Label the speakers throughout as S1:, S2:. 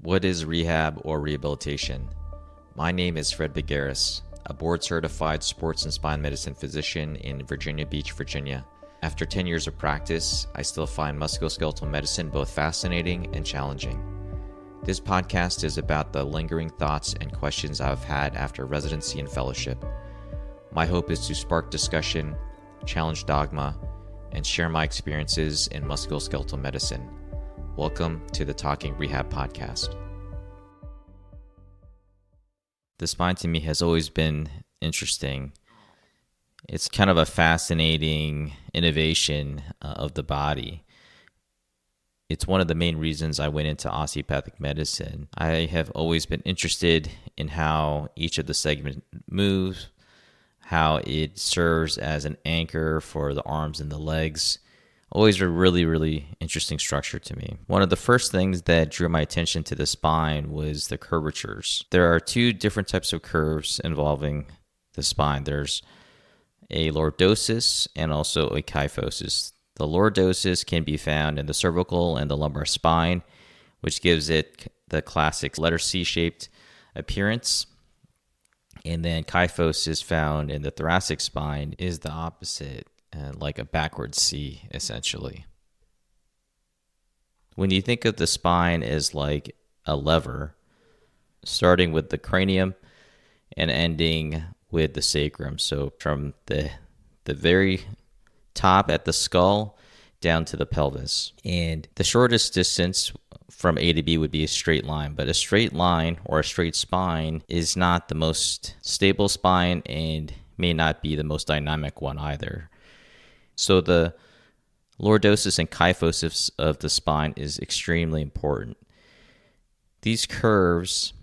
S1: What is rehab or rehabilitation? My name is Fred Bagares, a board-certified sports and spine medicine physician in Virginia Beach, Virginia. After 10 years of practice, I still find musculoskeletal medicine both fascinating and challenging. This podcast is about the lingering thoughts and questions I've had after residency and fellowship. My hope is to spark discussion, challenge dogma, and share my experiences in musculoskeletal medicine. Welcome to the Talking Rehab podcast. The spine to me has always been interesting. It's kind of a fascinating innovation of the body. It's one of the main reasons I went into osteopathic medicine. I have always been interested in how each of the segments moves, how it serves as an anchor for the arms and the legs. Always a really interesting structure to me. One of the first things that drew my attention to the spine was the curvatures. There are two different types of curves involving the spine. There's a lordosis and also a kyphosis. The lordosis can be found in the cervical and the lumbar spine, which gives it the classic letter C-shaped appearance. And then kyphosis found in the thoracic spine is the opposite, like a backward C, essentially. When you think of the spine as like a lever, starting with the cranium and ending with the sacrum. So from the very top at the skull down to the pelvis. And the shortest distance from A to B would be a straight line, but a straight line or a straight spine is not the most stable spine and may not be the most dynamic one either. So the lordosis and kyphosis of the spine is extremely important. These curves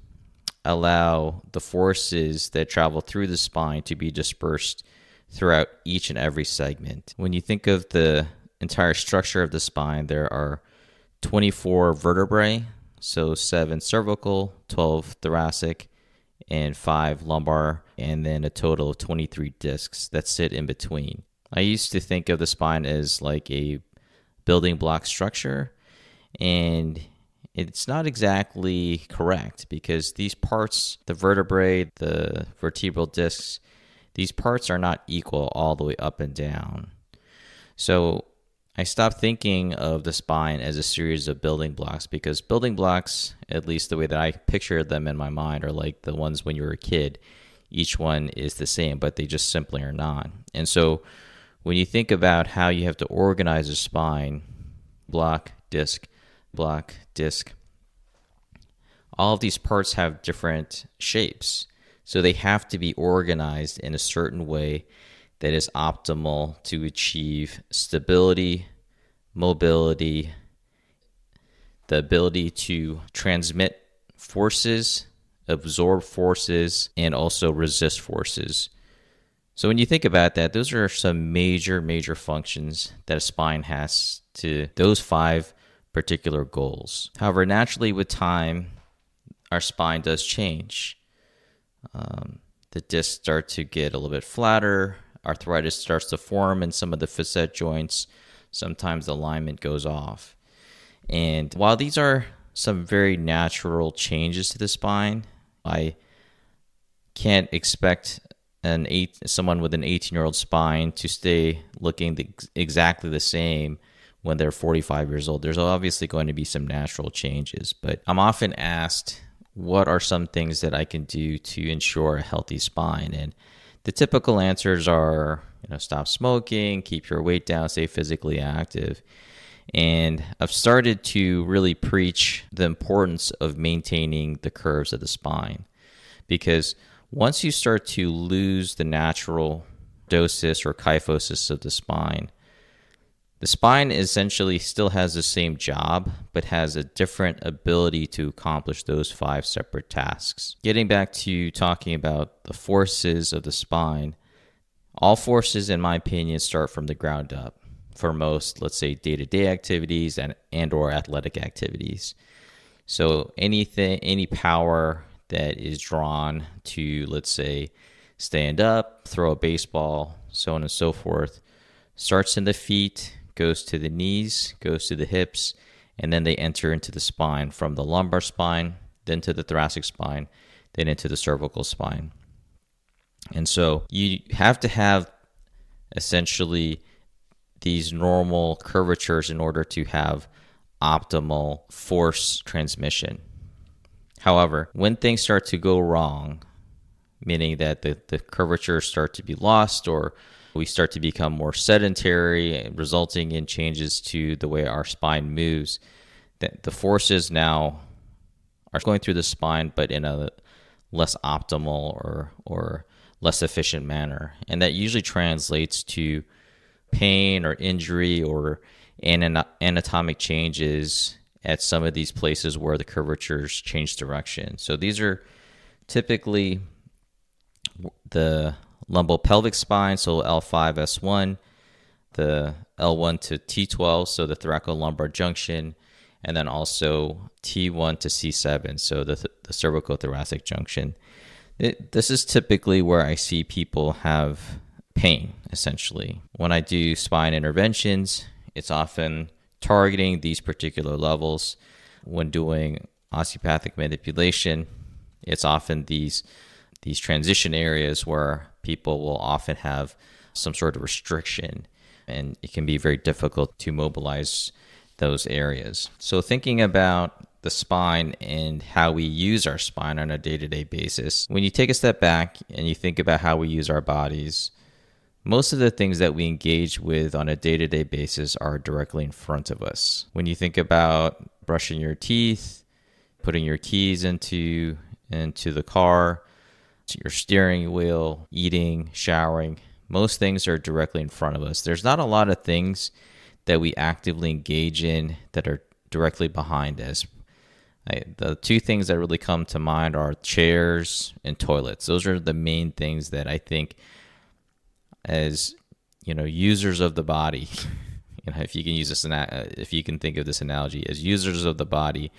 S1: allow the forces that travel through the spine to be dispersed throughout each and every segment. When you think of the entire structure of the spine, there are 24 vertebrae, so 7 cervical, 12 thoracic, and 5 lumbar, and then a total of 23 discs that sit in between. I used to think of the spine as like a building block structure, and it's not exactly correct because these parts, the vertebrae, the vertebral discs, these parts are not equal all the way up and down. So I stopped thinking of the spine as a series of building blocks because building blocks, at least the way that I picture them in my mind, are like the ones when you were a kid. Each one is the same, but they just simply are not. And so when you think about how you have to organize a spine, block, disc, all of these parts have different shapes. So they have to be organized in a certain way that is optimal to achieve stability, mobility, the ability to transmit forces, absorb forces, and also resist forces. So when you think about that, those are some major functions that a spine has to those 5 particular goals. However, naturally with time, our spine does change. The discs start to get a little bit flatter. Arthritis starts to form in some of the facet joints. Sometimes the alignment goes off. And while these are some very natural changes to the spine, I can't expect someone with an 18-year-old spine to stay looking exactly the same when they're 45 years old. There's obviously going to be some natural changes, but I'm often asked, what are some things that I can do to ensure a healthy spine? And the typical answers are, stop smoking, keep your weight down, stay physically active. And I've started to really preach the importance of maintaining the curves of the spine, because once you start to lose the natural lordosis or kyphosis of the spine essentially still has the same job, but has a different ability to accomplish those 5 separate tasks. Getting back to talking about the forces of the spine, all forces, in my opinion, start from the ground up for most, let's say, day-to-day activities and or athletic activities. So any power that is drawn to, let's say, stand up, throw a baseball, so on and so forth, starts in the feet, goes to the knees, goes to the hips, and then they enter into the spine from the lumbar spine, then to the thoracic spine, then into the cervical spine. And so you have to have essentially these normal curvatures in order to have optimal force transmission. However, when things start to go wrong, meaning that the curvatures start to be lost, or we start to become more sedentary, resulting in changes to the way our spine moves, that the forces now are going through the spine, but in a less optimal or less efficient manner. And that usually translates to pain or injury or anatomic changes at some of these places where the curvatures change direction. So these are typically the lumbopelvic spine, so L5, S1, the L1 to T12, so the thoracolumbar junction, and then also T1 to C7, so the cervicothoracic junction. This is typically where I see people have pain, essentially. When I do spine interventions, it's often targeting these particular levels. When doing osteopathic manipulation, it's often these transition areas where people will often have some sort of restriction, and it can be very difficult to mobilize those areas. So thinking about the spine and how we use our spine on a day-to-day basis, when you take a step back and you think about how we use our bodies, most of the things that we engage with on a day-to-day basis are directly in front of us. When you think about brushing your teeth, putting your keys into the car, your steering wheel, eating, showering, most things are directly in front of us. There's not a lot of things that we actively engage in that are directly behind us. The two things that really come to mind are chairs and toilets. Those are the main things that I think, as users of the body, if you can use this, if you can think of this analogy, as users of the body,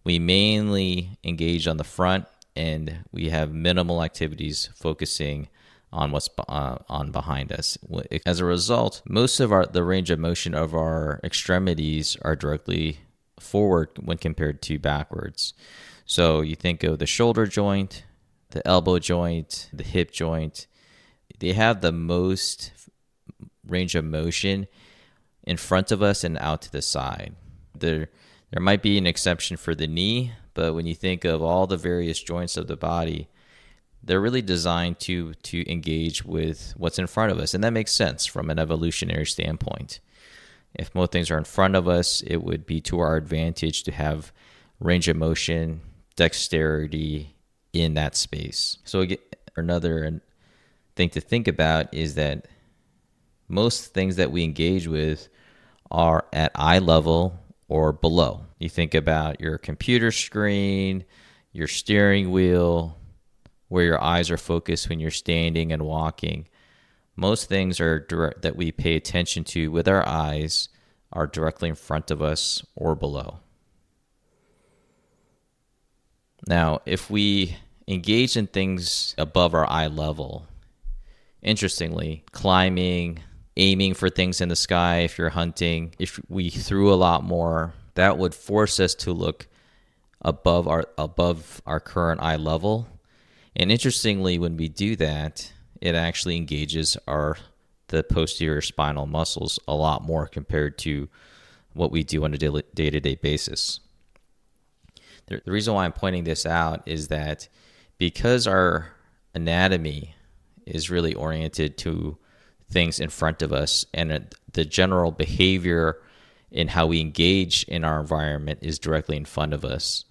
S1: we mainly engage on the front, and we have minimal activities focusing on what's on behind us. As a result, most of the range of motion of our extremities are directly forward when compared to backwards. So you think of the shoulder joint, the elbow joint, the hip joint. They have the most range of motion in front of us and out to the side. There might be an exception for the knee, but when you think of all the various joints of the body, they're really designed to engage with what's in front of us. And that makes sense from an evolutionary standpoint. If most things are in front of us, it would be to our advantage to have range of motion, dexterity in that space. So again, another thing to think about is that most things that we engage with are at eye level or below. You think about your computer screen, your steering wheel, where your eyes are focused when you're standing and walking. Most things that we pay attention to with our eyes are directly in front of us or below. Now, if we engage in things above our eye level, interestingly, climbing, aiming for things in the sky, if you're hunting, if we threw a lot more, that would force us to look above our current eye level. And interestingly, when we do that, it actually engages the posterior spinal muscles a lot more compared to what we do on a day-to-day basis. The reason why I'm pointing this out is that because our anatomy is really oriented to things in front of us, and the general behavior in how we engage in our environment is directly in front of us,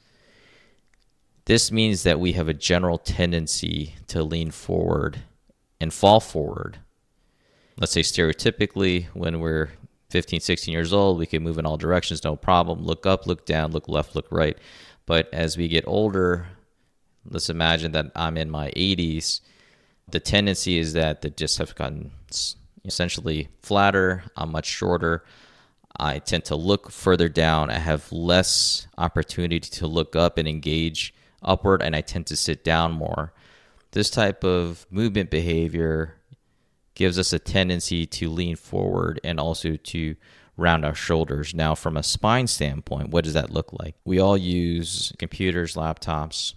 S1: this means that we have a general tendency to lean forward and fall forward. Let's say stereotypically, when we're 15, 16 years old, we can move in all directions, no problem. Look up, look down, look left, look right. But as we get older, let's imagine that I'm in my 80s. The tendency is that the discs have gotten essentially flatter. I'm much shorter. I tend to look further down. I have less opportunity to look up and engage upward, and I tend to sit down more. This type of movement behavior gives us a tendency to lean forward and also to around our shoulders. Now, from a spine standpoint, what does that look like? We all use computers, laptops.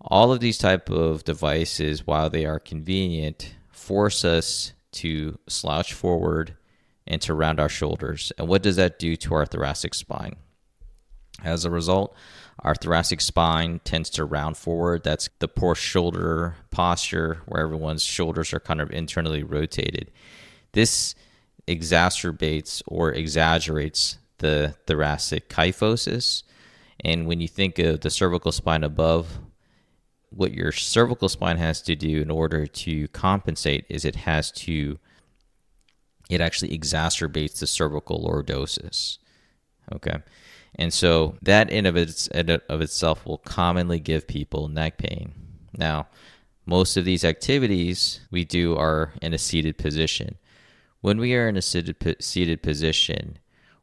S1: All of these type of devices, while they are convenient, force us to slouch forward and to round our shoulders. And what does that do to our thoracic spine? As a result, our thoracic spine tends to round forward. That's the poor shoulder posture where everyone's shoulders are kind of internally rotated. This exacerbates or exaggerates the thoracic kyphosis. And when you think of the cervical spine above, what your cervical spine has to do in order to compensate is it actually exacerbates the cervical lordosis. Okay. And so that in of itself will commonly give people neck pain. Now, most of these activities we do are in a seated position. When we are in a seated position,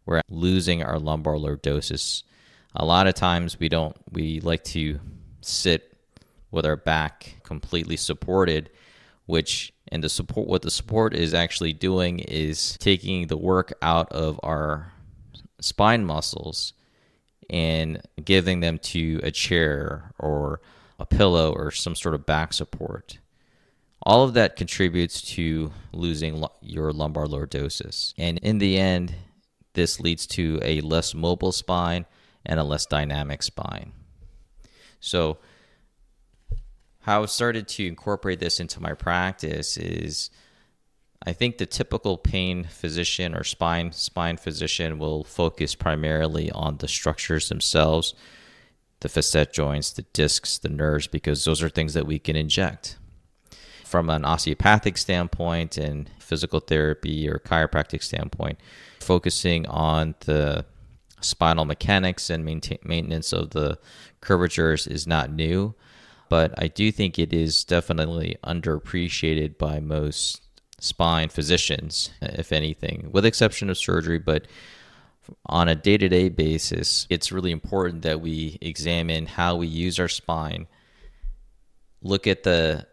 S1: we're losing our lumbar lordosis. A lot of times we like to sit with our back completely supported, what the support is actually doing is taking the work out of our spine muscles and giving them to a chair or a pillow or some sort of back support. All of that contributes to losing your lumbar lordosis. And in the end, this leads to a less mobile spine and a less dynamic spine. So how I've started to incorporate this into my practice is I think the typical pain physician or spine physician will focus primarily on the structures themselves, the facet joints, the discs, the nerves, because those are things that we can inject. From an osteopathic standpoint and physical therapy or chiropractic standpoint, focusing on the spinal mechanics and maintenance of the curvatures is not new, but I do think it is definitely underappreciated by most spine physicians, if anything, with the exception of surgery. But on a day-to-day basis, it's really important that we examine how we use our spine, look at the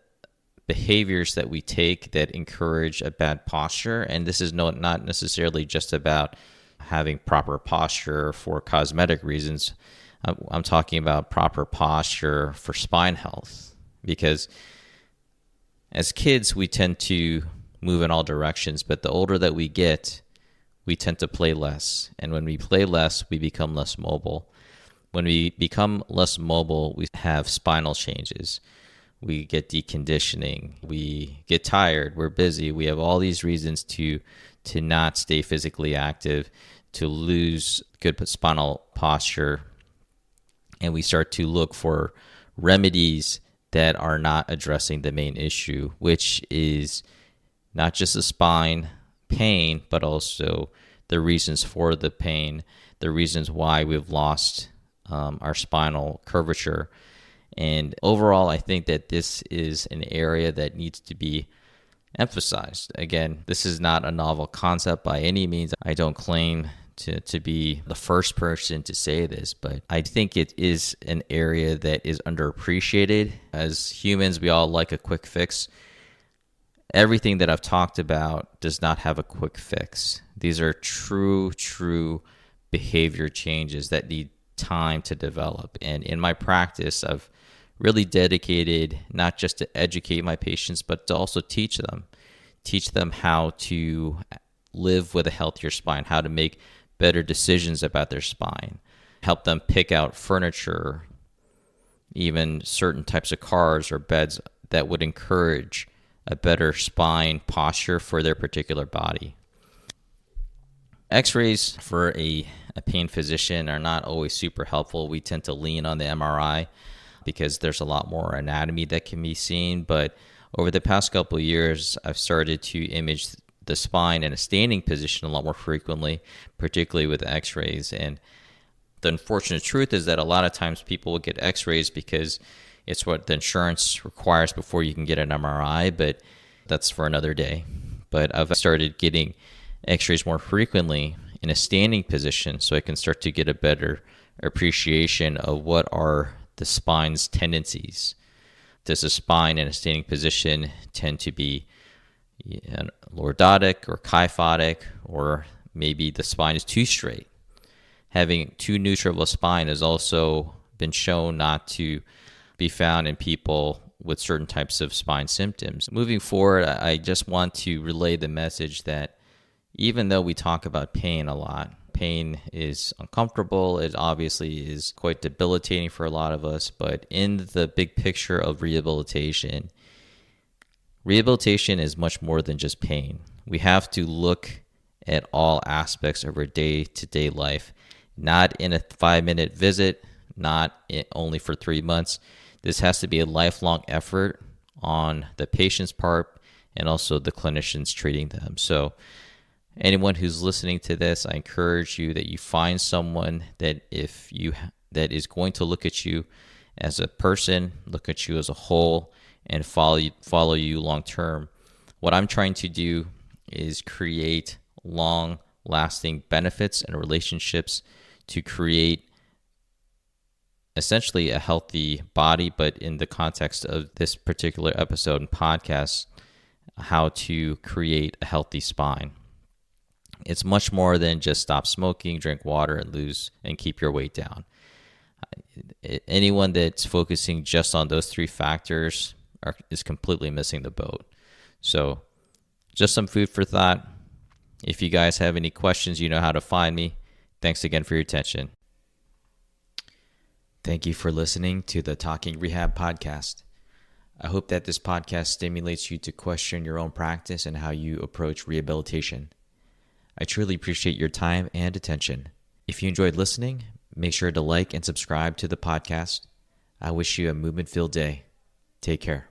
S1: behaviors that we take that encourage a bad posture. And this is not necessarily just about having proper posture for cosmetic reasons. I'm talking about proper posture for spine health, because as kids, we tend to move in all directions, but the older that we get, we tend to play less. And when we play less, we become less mobile. When we become less mobile, we have spinal changes. We get deconditioning. We get tired. We're busy. We have all these reasons to not stay physically active, to lose good spinal posture. And we start to look for remedies that are not addressing the main issue, which is not just the spine pain, but also the reasons for the pain, the reasons why we've lost our spinal curvature. And overall, I think that this is an area that needs to be emphasized. Again, this is not a novel concept by any means. I don't claim to be the first person to say this, but I think it is an area that is underappreciated. As humans, we all like a quick fix. Everything that I've talked about does not have a quick fix. These are true behavior changes that need time to develop. And in my practice, I've really dedicated not just to educate my patients, but to also teach them how to live with a healthier spine, how to make better decisions about their spine, help them pick out furniture, even certain types of cars or beds that would encourage a better spine posture for their particular body. X-rays for a pain physician are not always super helpful. We tend to lean on the MRI because there's a lot more anatomy that can be seen. But over the past couple of years, I've started to image the spine in a standing position a lot more frequently, particularly with X-rays. And the unfortunate truth is that a lot of times people will get X-rays because it's what the insurance requires before you can get an MRI, but that's for another day. But I've started getting X-rays more frequently in a standing position so I can start to get a better appreciation of what are the spine's tendencies. Does the spine in a standing position tend to be lordotic or kyphotic, or maybe the spine is too straight. Having too neutral of a spine has also been shown not to be found in people with certain types of spine symptoms. Moving forward, I just want to relay the message that even though we talk about pain a lot, pain is uncomfortable. It obviously is quite debilitating for a lot of us, but in the big picture of rehabilitation is much more than just pain. We have to look at all aspects of our day-to-day life, not in a 5-minute visit, not only for 3 months. This has to be a lifelong effort on the patient's part and also the clinicians treating them. So anyone who's listening to this, I encourage you that you find someone that is going to look at you as a person, look at you as a whole, and follow you long term. What I'm trying to do is create long-lasting benefits and relationships to create essentially a healthy body, but in the context of this particular episode and podcast, how to create a healthy spine. It's much more than just stop smoking, drink water, and keep your weight down. Anyone that's focusing just on those 3 factors is completely missing the boat. So just some food for thought. If you guys have any questions, you know how to find me. Thanks again for your attention. Thank you for listening to the Talking Rehab podcast. I hope that this podcast stimulates you to question your own practice and how you approach rehabilitation. I truly appreciate your time and attention. If you enjoyed listening, make sure to like and subscribe to the podcast. I wish you a movement-filled day. Take care.